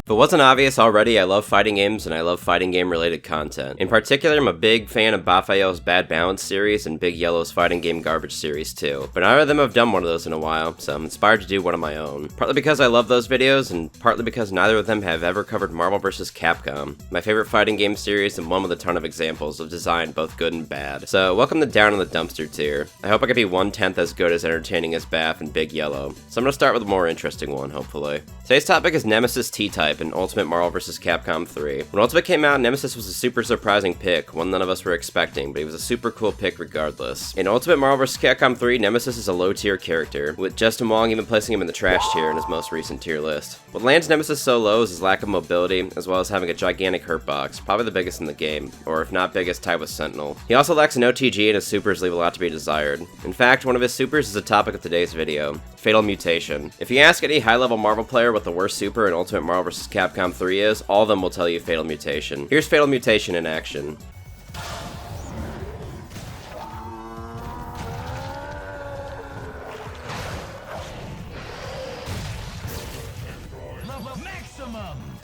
If it wasn't obvious already, I love fighting games and I love fighting game related content. In particular, I'm a big fan of Bafaels' Bad Balance series and Big Yellow's Fighting Game Garbage series too. But neither of them have done one of those in a while, so I'm inspired to do one of my own. Partly because I love those videos, and partly because neither of them have ever covered Marvel vs. Capcom, my favorite fighting game series and one with a ton of examples of design both good and bad. So welcome to Down in the Dumpster tier. I hope I can be 1/10 as good as entertaining as Baf and Big Yellow. So I'm gonna start with a more interesting one, hopefully. Today's topic is Nemesis T-Type in Ultimate Marvel vs. Capcom 3. When Ultimate came out, Nemesis was a super surprising pick, one none of us were expecting, but he was a super cool pick regardless. In Ultimate Marvel vs. Capcom 3, Nemesis is a low tier character, with Justin Wong even placing him in the trash tier in his most recent tier list. What lands Nemesis so low is his lack of mobility, as well as having a gigantic hurt box, probably the biggest in the game, or if not biggest, tied with Sentinel. He also lacks an OTG and his supers leave a lot to be desired. In fact, one of his supers is the topic of today's video, Fatal Mutation. If you ask any high-level Marvel player what the worst super in Ultimate Marvel vs. Capcom 3 is, all of them will tell you Fatal Mutation. Here's Fatal Mutation in action.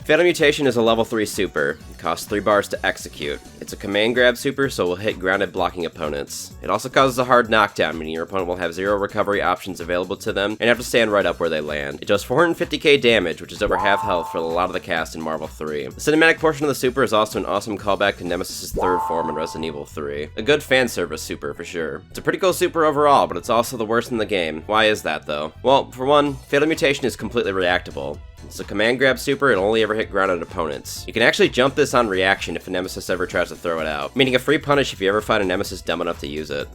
Fatal Mutation is a level 3 super. It costs 3 bars to execute. It's a command grab super, so it will hit grounded blocking opponents. It also causes a hard knockdown, meaning your opponent will have 0 recovery options available to them and have to stand right up where they land. It does 450k damage, which is over half health for a lot of the cast in Marvel 3. The cinematic portion of the super is also an awesome callback to Nemesis' third form in Resident Evil 3. A good fan service super for sure. It's a pretty cool super overall, but it's also the worst in the game. Why is that though? Well, for one, Fatal Mutation is completely reactable. It's a command grab super and only ever hit grounded opponents. You can actually jump this on reaction if a Nemesis ever tries to throw it out, meaning a free punish if you ever find a Nemesis dumb enough to use it.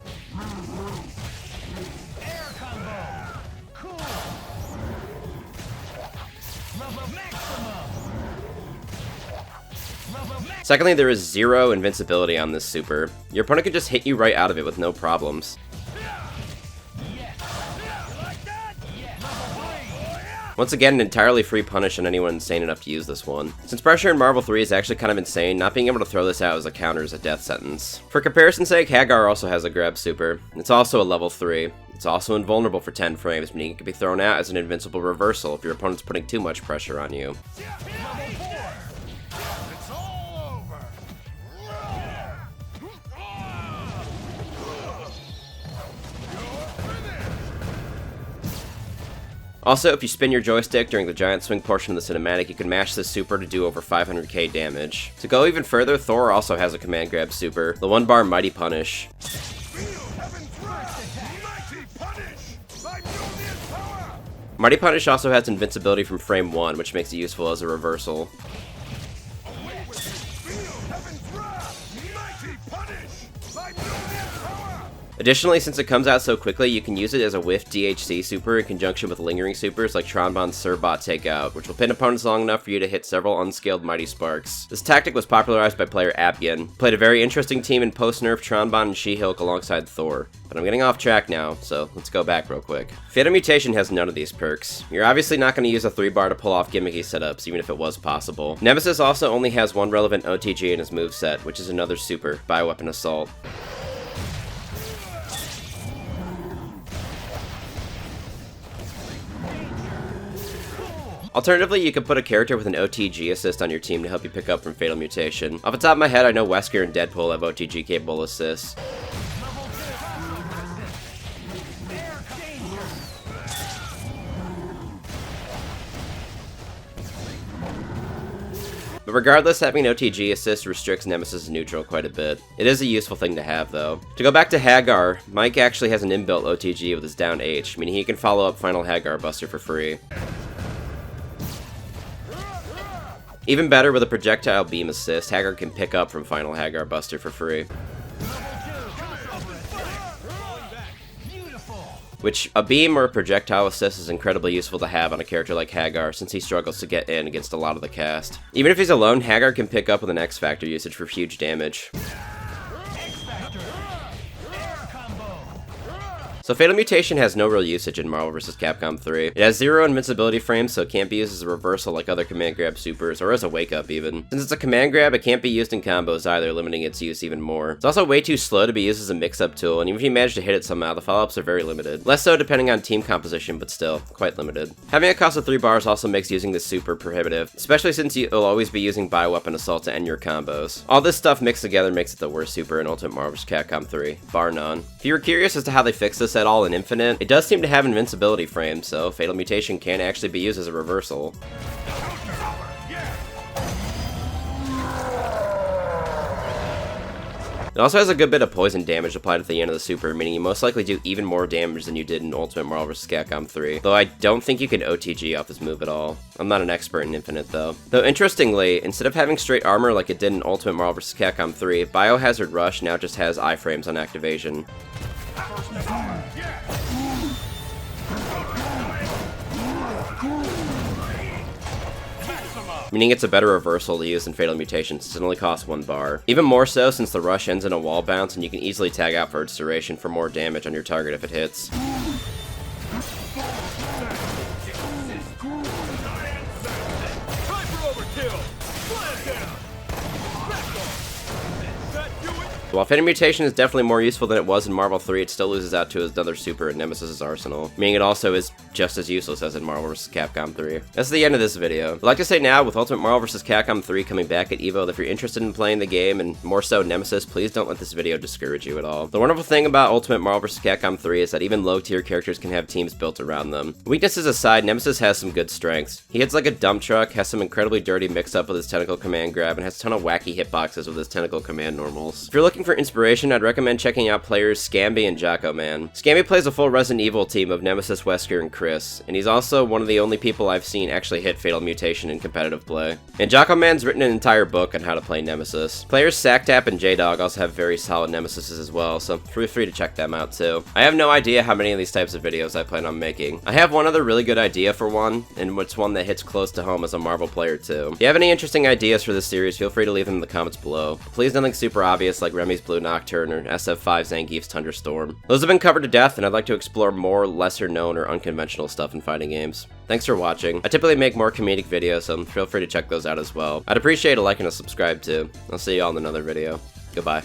Secondly, there is 0 invincibility on this super. Your opponent can just hit you right out of it with no problems. Once again, an entirely free punish on anyone insane enough to use this one. Since pressure in Marvel 3 is actually kind of insane, not being able to throw this out as a counter is a death sentence. For comparison's sake, Hagar also has a grab super. It's also a level 3. It's also invulnerable for 10 frames, meaning it can be thrown out as an invincible reversal if your opponent's putting too much pressure on you. Also, if you spin your joystick during the giant swing portion of the cinematic, you can mash this super to do over 500k damage. To go even further, Thor also has a command grab super, the 1-bar Mighty Punish. Mighty Punish also has invincibility from frame 1, which makes it useful as a reversal. Additionally, since it comes out so quickly, you can use it as a whiff DHC super in conjunction with lingering supers like Tronbon's Surbot Takeout, which will pin opponents long enough for you to hit several unscaled Mighty Sparks. This tactic was popularized by player Appian, played a very interesting team in post-nerf Tronbon and She-Hulk alongside Thor. But I'm getting off track now, so let's go back real quick. Fatal Mutation has none of these perks. You're obviously not going to use a 3-bar to pull off gimmicky setups, even if it was possible. Nemesis also only has 1 relevant OTG in his moveset, which is another super, Bioweapon Assault. Alternatively, you could put a character with an OTG assist on your team to help you pick up from Fatal Mutation. Off the top of my head, I know Wesker and Deadpool have OTG-capable assists. But regardless, having an OTG assist restricts Nemesis neutral quite a bit. It is a useful thing to have, though. To go back to Hagar, Mike actually has an inbuilt OTG with his down H, meaning he can follow up Final Hagar Buster for free. Even better, with a projectile beam assist, Hagar can pick up from Final Hagar Buster for free. Which, a beam or a projectile assist is incredibly useful to have on a character like Hagar, since he struggles to get in against a lot of the cast. Even if he's alone, Hagar can pick up with an X-Factor usage for So Fatal Mutation has no real usage in Marvel vs. Capcom 3. It has 0 invincibility frames, so it can't be used as a reversal like other command grab supers, or as a wake up even. Since it's a command grab, it can't be used in combos either, limiting its use even more. It's also way too slow to be used as a mix-up tool, and even if you manage to hit it somehow, the follow-ups are very limited. Less so depending on team composition, but still, quite limited. Having a cost of 3 bars also makes using this super prohibitive, especially since you'll always be using bioweapon assault to end your combos. All this stuff mixed together makes it the worst super in Ultimate Marvel vs. Capcom 3, bar none. If you were curious as to how they fixed this at all in Infinite, it does seem to have invincibility frames, so Fatal Mutation can actually be used as a reversal. It also has a good bit of poison damage applied at the end of the super, meaning you most likely do even more damage than you did in Ultimate Marvel vs. Capcom 3, though I don't think you can OTG off this move at all. I'm not an expert in Infinite though. Though interestingly, instead of having straight armor like it did in Ultimate Marvel vs. Capcom 3, Biohazard Rush now just has iframes on activation. Meaning it's a better reversal to use in Fatal Mutation since it only costs 1 bar. Even more so since the rush ends in a wall bounce and you can easily tag out for its duration for more damage on your target if it hits. While Fatal Mutation is definitely more useful than it was in Marvel 3, it still loses out to another super in Nemesis' arsenal, meaning it also is just as useless as in Marvel vs. Capcom 3. That's the end of this video. I'd like to say now, with Ultimate Marvel vs. Capcom 3 coming back at EVO, that if you're interested in playing the game, and more so Nemesis, please don't let this video discourage you at all. The wonderful thing about Ultimate Marvel vs. Capcom 3 is that even low-tier characters can have teams built around them. Weaknesses aside, Nemesis has some good strengths. He hits like a dump truck, has some incredibly dirty mix-up with his tentacle command grab, and has a ton of wacky hitboxes with his tentacle command normals. If you're looking for inspiration, I'd recommend checking out players Scamby and Jocko Man. Scamby plays a full Resident Evil team of Nemesis, Wesker, and Chris, and he's also one of the only people I've seen actually hit Fatal Mutation in competitive play. And Jocko Man's written an entire book on how to play Nemesis. Players Sactap and J-Dog also have very solid Nemesises as well, so feel free to check them out too. I have no idea how many of these types of videos I plan on making. I have one other really good idea for one, and it's one that hits close to home as a Marvel player too. If you have any interesting ideas for this series, feel free to leave them in the comments below. Please nothing super obvious like Remy's Blue Nocturne or SF5 Zangief's Thunderstorm. Those have been covered to death, and I'd like to explore more lesser known or unconventional stuff in fighting games. Thanks for watching. I typically make more comedic videos, so feel free to check those out as well. I'd appreciate a like and a subscribe too. I'll see you all in another video. Goodbye.